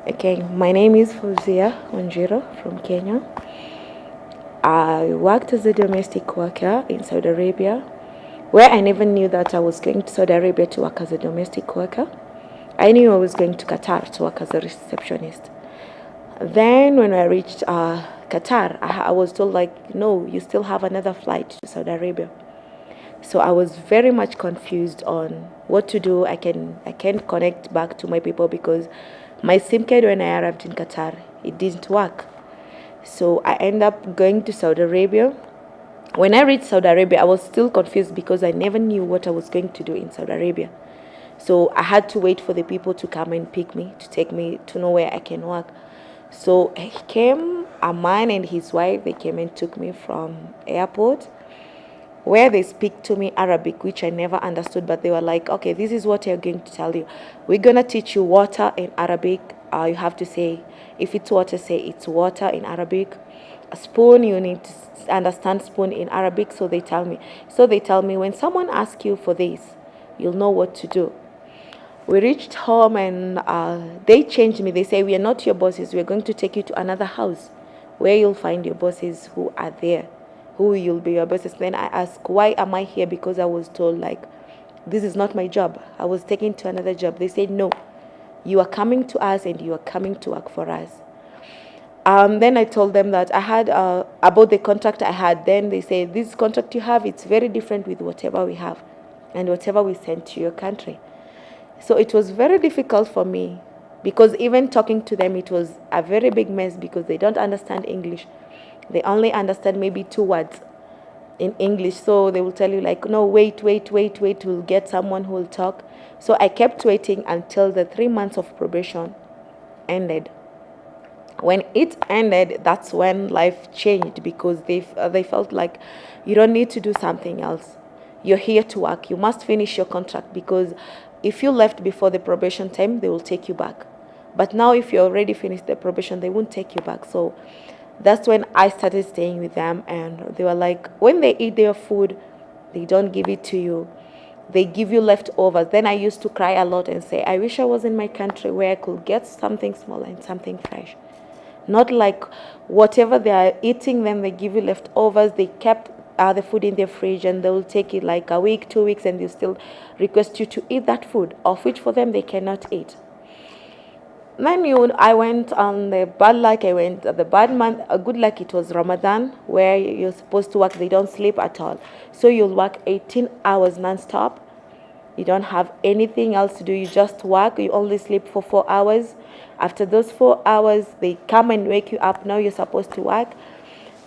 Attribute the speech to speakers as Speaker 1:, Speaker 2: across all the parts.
Speaker 1: Okay, my name is Fauzia Onjiro from Kenya. I worked as a domestic worker in Saudi Arabia, where I never knew that I was going to Saudi Arabia to work as a domestic worker. I knew I was going to Qatar to work as a receptionist. Then, when I reached Qatar, I was told, like, no, you still have another flight to Saudi Arabia. So I was very much confused on what to do. I can't connect back to my people because my SIM card when I arrived in Qatar, it didn't work. So I ended up going to Saudi Arabia. When I reached Saudi Arabia, I was still confused because I never knew what I was going to do in Saudi Arabia. So I had to wait for the people to come and pick me, to take me to know where I can work. So he came, a man and his wife, they came and took me from airport where they speak to me Arabic, which I never understood, but they were like, okay, this is what they're going to tell you. We're going to teach you water in Arabic. You have to say, if it's water, say it's water in Arabic. A spoon, you need to understand spoon in Arabic. So they tell me, when someone asks you for this, you'll know what to do. We reached home and they changed me. They say, we are not your bosses. We're going to take you to another house where you'll find your bosses who are there, who you'll be your bosses. Then I asked, why am I here? Because I was told, like, this is not my job. I was taken to another job. They said, no, you are coming to us and you are coming to work for us. Then I told them that I had about the contract I had. Then they said, this contract you have, it's very different with whatever we have and whatever we send to your country. So it was very difficult for me because even talking to them, it was a very big mess because they don't understand English. They only understand maybe 2 words in English. So they will tell you, like, no, wait, we'll get someone who will talk. So I kept waiting until the 3 months of probation ended. When it ended, that's when life changed because they felt like you don't need to do something else. You're here to work. You must finish your contract because if you left before the probation time, they will take you back. But now if you already finished the probation, they won't take you back. So that's when I started staying with them, and they were like, when they eat their food, they don't give it to you. They give you leftovers. Then I used to cry a lot and say, I wish I was in my country where I could get something small and something fresh. Not like whatever they are eating, then they give you leftovers. They kept the food in their fridge and they will take it like a week, 2 weeks, and they still request you to eat that food, of which for them they cannot eat. Then I went on the bad luck. I went the bad month. A good luck, it was Ramadan, where you're supposed to work. They don't sleep at all. So you'll work 18 hours non-stop. You don't have anything else to do. You just work. You only sleep for 4 hours. After those 4 hours, they come and wake you up. Now you're supposed to work.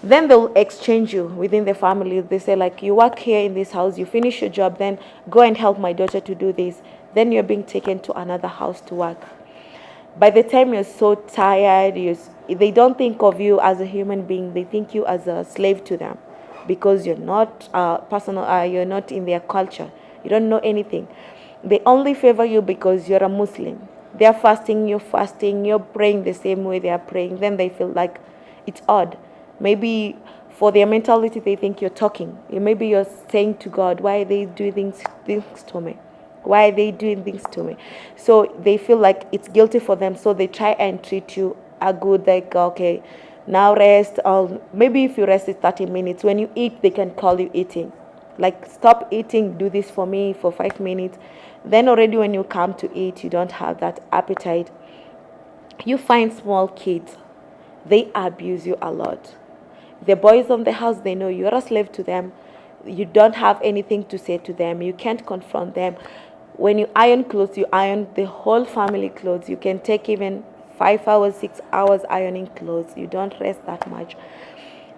Speaker 1: Then they'll exchange you within the family. They say, like, you work here in this house. You finish your job. Then go and help my daughter to do this. Then you're being taken to another house to work. By the time you're so tired, they don't think of you as a human being. They think you as a slave to them because you're not you're not in their culture. You don't know anything. They only favor you because you're a Muslim. They're fasting, you're praying the same way they are praying. Then they feel like it's odd. Maybe for their mentality, they think you're talking. Maybe you're saying to God, why are they doing things to me? Why are they doing things to me? So they feel like it's guilty for them. So they try and treat you a good, like, okay, now rest. Or maybe if you rest, it's 30 minutes. When you eat, they can call you eating. Like, stop eating, do this for me for 5 minutes. Then already when you come to eat, you don't have that appetite. You find small kids. They abuse you a lot. The boys of the house, they know you're a slave to them. You don't have anything to say to them. You can't confront them. When you iron clothes, you iron the whole family clothes. You can take even 5 hours, 6 hours ironing clothes. You don't rest that much.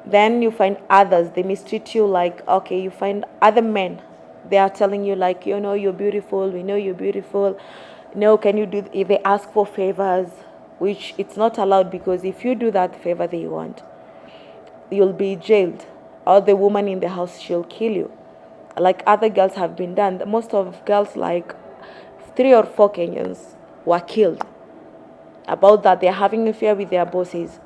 Speaker 1: Then you find others. They mistreat you like, okay, you find other men. They are telling you, like, you're beautiful. We know you're beautiful. No, can you do, if they ask for favors, which it's not allowed because if you do that favor they want, you'll be jailed. Or the woman in the house, she'll kill you. Like other girls have been done. Most of girls, like 3 or 4 Kenyans, were killed. About that, they're having an affair with their bosses.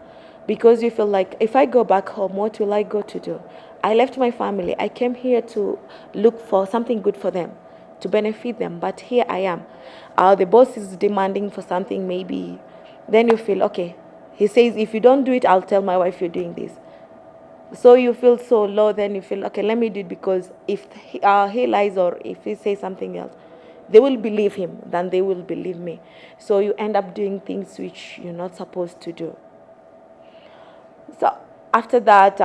Speaker 1: Because you feel like, if I go back home, what will I go to do? I left my family. I came here to look for something good for them, to benefit them. But here I am. The boss is demanding for something maybe Then you feel, okay, he says, if you don't do it, I'll tell my wife you're doing this. So you feel so low, then you feel, okay, let me do it, because if he lies or if he says something else, they will believe him than they will believe me. So you end up doing things which you're not supposed to do. So after that,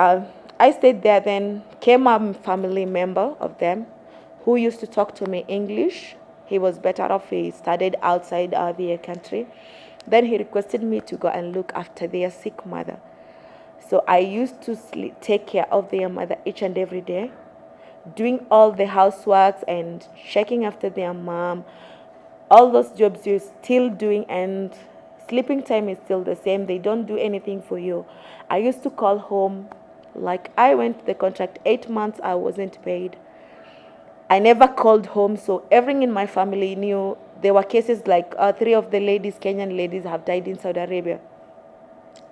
Speaker 1: I stayed there. Then came a family member of them who used to talk to me English. He was better off. He studied outside their country. Then he requested me to go and look after their sick mother. So I used to take care of their mother each and every day, doing all the houseworks and checking after their mom. All those jobs you're still doing, and sleeping time is still the same. They don't do anything for you. I used to call home. Like, I went the contract 8 months, I wasn't paid. I never called home, so everyone in my family knew. There were cases like 3 of the ladies, Kenyan ladies, have died in Saudi Arabia.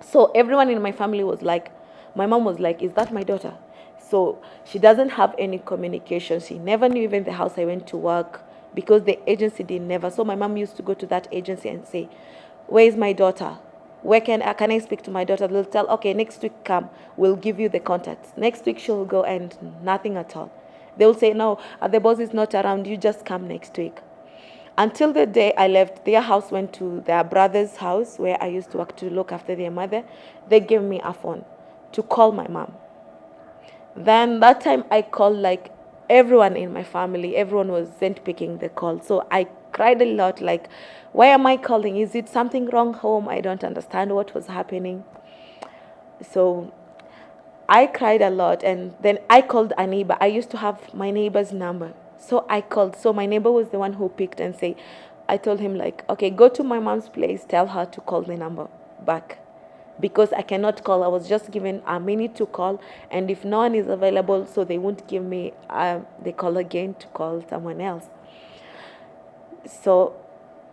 Speaker 1: So everyone in my family was like, my mom was like, is that my daughter? So she doesn't have any communication. She never knew even the house I went to work, because the agency did never. So my mom used to go to that agency and say, where is my daughter? Where can I speak to my daughter? They'll tell, okay, next week come, we'll give you the contacts. Next week she'll go, and nothing at all. They'll say, no, the boss is not around, you just come next week. Until the day I left their house, went to their brother's house where I used to work to look after their mother. They gave me a phone to call my mom. Then that time I called like everyone in my family. Everyone wasn't picking the call. So I cried a lot, like, why am I calling? Is it something wrong home? I don't understand what was happening. So I cried a lot, and then I called a neighbor. I used to have my neighbor's number. So I called. So my neighbor was the one who picked and say, I told him like, okay, go to my mom's place, tell her to call the number back, because I cannot call. I was just given a minute to call, and if no one is available, so they won't give me the call again to call someone else. So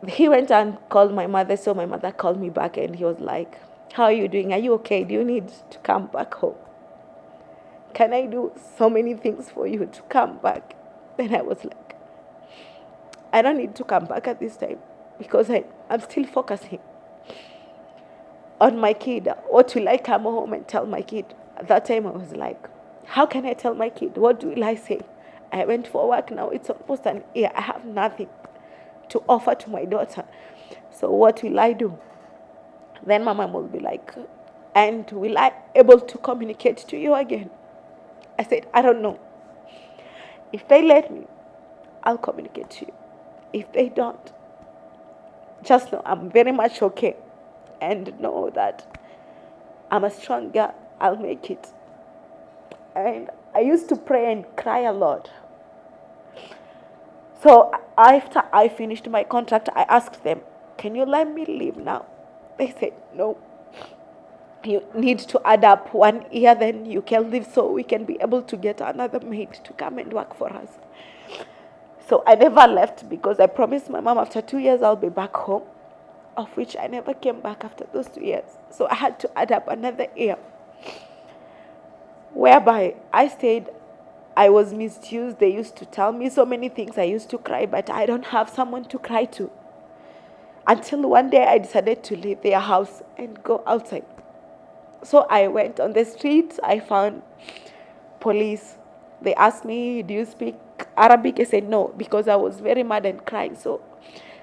Speaker 1: he went and called my mother. So my mother called me back, and he was like, how are you doing? Are you okay? Do you need to come back home? Can I do so many things for you to come back? Then I was like, I don't need to come back at this time, because I'm still focusing on my kid. What will I come home and tell my kid? At that time I was like, how can I tell my kid? What will I say? I went for work now. It's almost an year. I have nothing to offer to my daughter. So what will I do? Then my mom will be like, and will I able to communicate to you again? I said, I don't know. If they let me, I'll communicate to you. If they don't, just know I'm very much okay. And know that I'm a strong girl. I'll make it. And I used to pray and cry a lot. So after I finished my contract, I asked them, can you let me leave now? They said, no. You need to add up 1 year, then you can leave, so we can be able to get another maid to come and work for us. So I never left, because I promised my mom after 2 years I'll be back home, of which I never came back after those 2 years. So I had to add up another year, whereby I stayed. I was misused. They used to tell me so many things. I used to cry, but I don't have someone to cry to. Until one day I decided to leave their house and go outside. So I went on the streets. I found police. They asked me, do you speak Arabic? I said no, because I was very mad and crying. So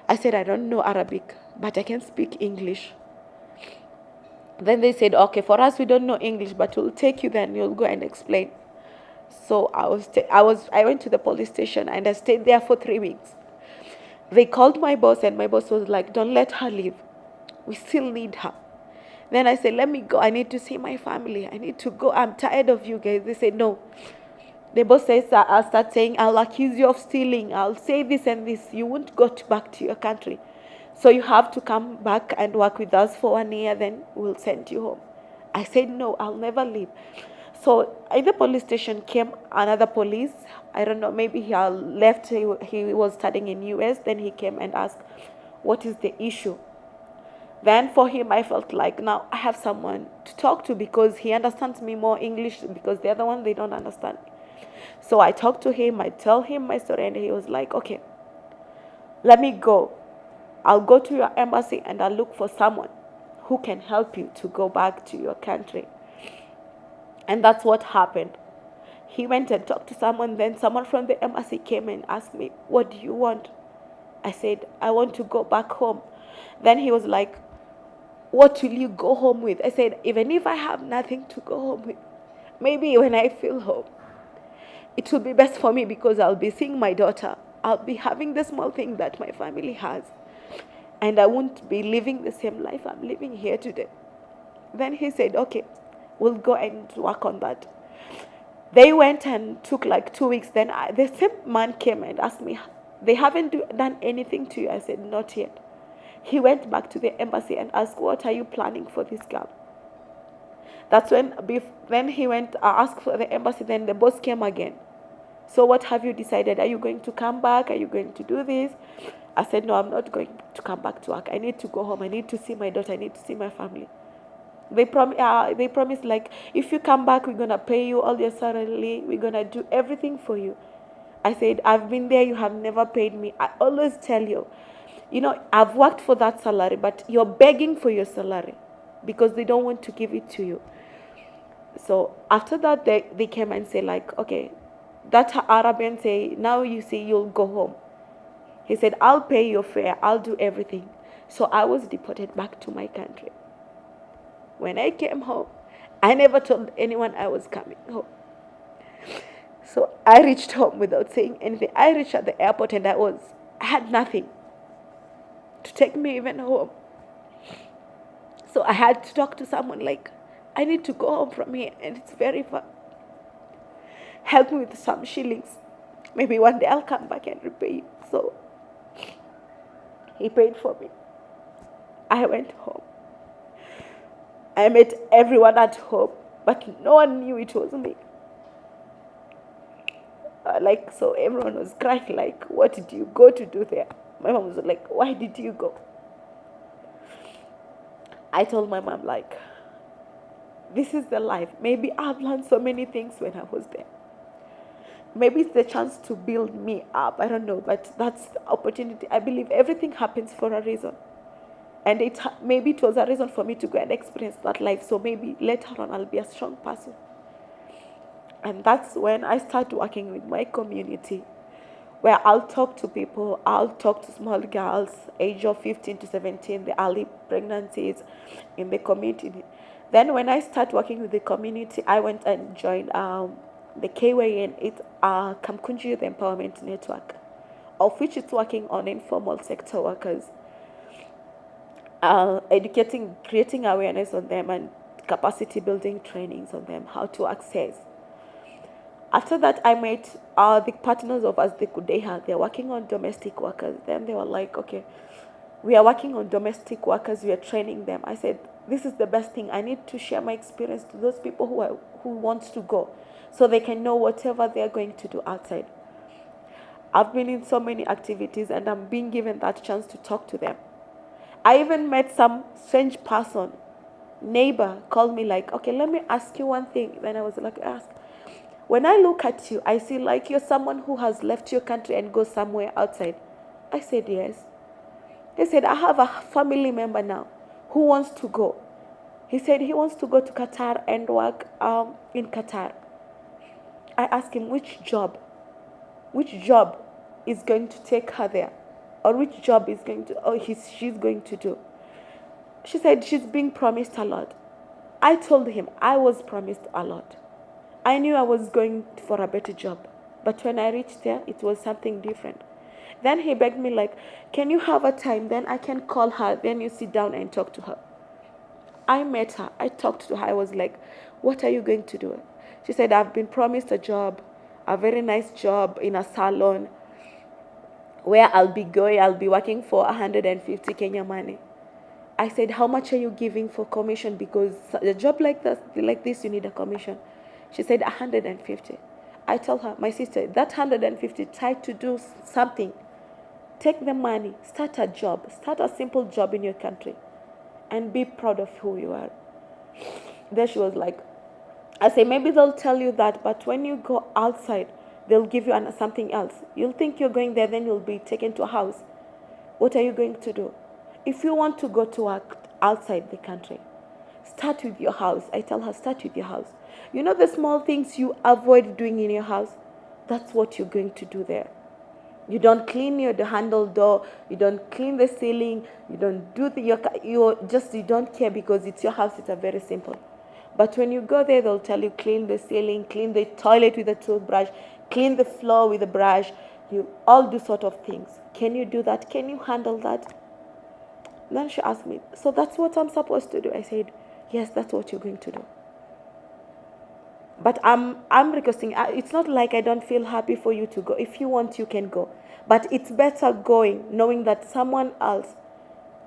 Speaker 1: I said, I don't know Arabic, but I can speak English. Then they said, okay, for us we don't know English, but we'll take you there and you'll go and explain. So I went to the police station, and I stayed there for 3 weeks. They called my boss, and my boss was like, don't let her leave. We still need her. Then I said, let me go. I need to see my family. I need to go. I'm tired of you guys. They said, no. The boss says, I'll start saying, I'll accuse you of stealing. I'll say this and this. You won't go back to your country. So you have to come back and work with us for 1 year, then we'll send you home. I said, no, I'll never leave. So at the police station came another police. I don't know, maybe he left. He was studying in US. Then he came and asked, what is the issue? Then for him, I felt like now I have someone to talk to, because he understands me more English, because the other one, they don't understand. So I talked to him. I tell him my story, and he was like, okay, let me go. I'll go to your embassy and I'll look for someone who can help you to go back to your country. And that's what happened. He went and talked to someone, then someone from the embassy came and asked me, what do you want? I said, I want to go back home. Then he was like, what will you go home with? I said, even if I have nothing to go home with, maybe when I feel home, it will be best for me because I'll be seeing my daughter. I'll be having the small thing that my family has. And I won't be living the same life I'm living here today. Then he said, okay, we'll go and work on that. They went and took like 2 weeks. Then the same man came and asked me, they haven't done anything to you? I said, not yet. He went back to the embassy and asked, what are you planning for this girl? That's when he went asked for the embassy. Then the boss came again. So what have you decided? Are you going to come back? Are you going to do this? I said, no, I'm not going to come back to work. I need to go home. I need to see my daughter. I need to see my family. They promised, like, if you come back, we're going to pay you all your salary. We're going to do everything for you. I said, I've been there. You have never paid me. I always tell you, I've worked for that salary, but you're begging for your salary because they don't want to give it to you. So after that, they came and say, like, okay, that Arabian say, now you see, you'll go home. He said, I'll pay your fare. I'll do everything. So I was deported back to my country. When I came home, I never told anyone I was coming home. So I reached home without saying anything. I reached at the airport and I had nothing to take me even home. So I had to talk to someone, like, I need to go home from here and it's very far. Help me with some shillings. Maybe one day I'll come back and repay you. So he paid for me. I went home. I met everyone at home, but no one knew it was me. So everyone was crying, like, what did you go to do there? My mom was like, why did you go? I told my mom, like, this is the life. Maybe I've learned so many things when I was there. Maybe it's the chance to build me up. I don't know, but that's the opportunity. I believe everything happens for a reason. And maybe it was a reason for me to go and experience that life. So maybe later on I'll be a strong person. And that's when I started working with my community, where I'll talk to people. I'll talk to small girls, age of 15 to 17, the early pregnancies in the community. Then when I started working with the community, I went and joined the KYN. It's a Kamkunji Youth Empowerment Network, of which it's working on informal sector workers, educating, creating awareness on them and capacity building trainings on them, how to access. After that, I met the partners of us, the Kudeha. They're working on domestic workers. Then they were like, okay, we are working on domestic workers. We are training them. I said, this is the best thing. I need to share my experience to those people who want to go, so they can know whatever they're going to do outside. I've been in so many activities and I'm being given that chance to talk to them. I even met some strange person, neighbor, called me like, okay, let me ask you one thing. Then I was like, ask. When I look at you, I see like you're someone who has left your country and goes somewhere outside. I said, yes. He said, I have a family member now who wants to go. He said he wants to go to Qatar and work in Qatar. I asked him, which job is going to take her there? Or which job is going to, she's going to do? She said she's being promised a lot. I told him I was promised a lot. I knew I was going for a better job. But when I reached there, it was something different. Then he begged me like, can you have a time? Then I can call her. Then you sit down and talk to her. I met her. I talked to her. I was like, what are you going to do? She said, I've been promised a job, a very nice job in a salon where I'll be working for 150 Kenya money. I said, how much are you giving for commission? Because a job like this, you need a commission. She said 150. I told her, my sister, that 150, try to do something. Take the money, start a job, start a simple job in your country, and be proud of who you are. Then she was like, I say, maybe they'll tell you that, but when you go outside, they'll give you something else. You'll think you're going there, then you'll be taken to a house. What are you going to do? If you want to go to work, outside the country. Start with your house. I tell her, start with your house. You know the small things you avoid doing in your house? That's what you're going to do there. You don't clean the handle door. You don't clean the ceiling. You don't do you don't care because it's your house. It's a very simple. But when you go there, they'll tell you clean the ceiling, clean the toilet with a toothbrush, clean the floor with a brush. You all do sort of things. Can you do that? Can you handle that? Then she asked me, so that's what I'm supposed to do? I said, yes, that's what you're going to do. But I'm requesting, it's not like I don't feel happy for you to go. If you want, you can go. But it's better going, knowing that someone else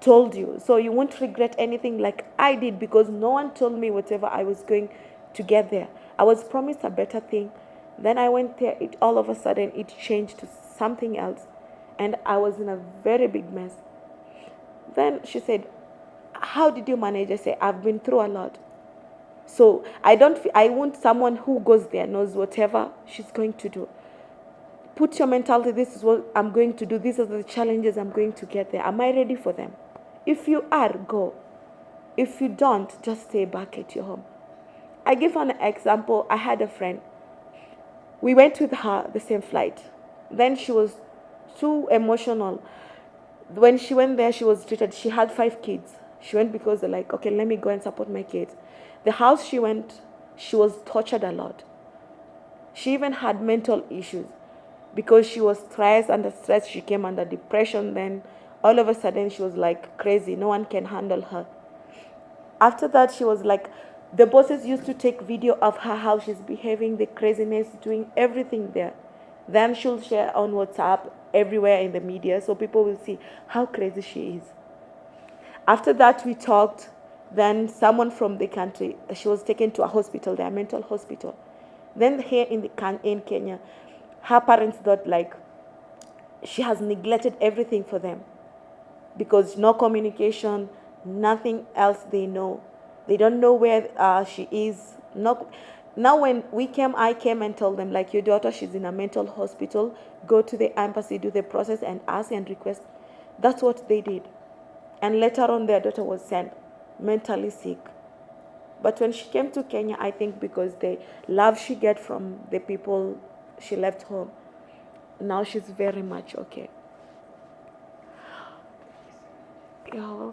Speaker 1: told you. So you won't regret anything like I did, because no one told me whatever I was going to get there. I was promised a better thing. Then I went there, all of a sudden it changed to something else. And I was in a very big mess. Then she said, how did you manage? I said, I've been through a lot. So I want someone who goes there, knows whatever she's going to do. Put your mentality, this is what I'm going to do. These are the challenges I'm going to get there. Am I ready for them? If you are, go. If you don't, just stay back at your home. I give an example. I had a friend. We went with her the same flight. Then she was too emotional. When she went there, she was treated. She had 5 kids. She went because they're like, okay, let me go and support my kids. The house she went, she was tortured a lot. She even had mental issues because she was stressed. Under stress, she came under depression. Then all of a sudden, she was like crazy. No one can handle her. After that, she was like, the bosses used to take video of her, how she's behaving, the craziness, doing everything there. Then she'll share on WhatsApp everywhere in the media so people will see how crazy she is. After that, we talked. Then someone from the country, she was taken to a hospital, their mental hospital. Then here in Kenya, her parents thought like she has neglected everything for them because no communication, nothing else they know. They don't know where she is. Now when I came and told them like, your daughter, she's in a mental hospital. Go to the embassy, do the process and ask and request. That's what they did. And later on, their daughter was sent mentally sick. But when she came to Kenya, I think because the love she get from the people she left home, now she's very much okay. Yeah.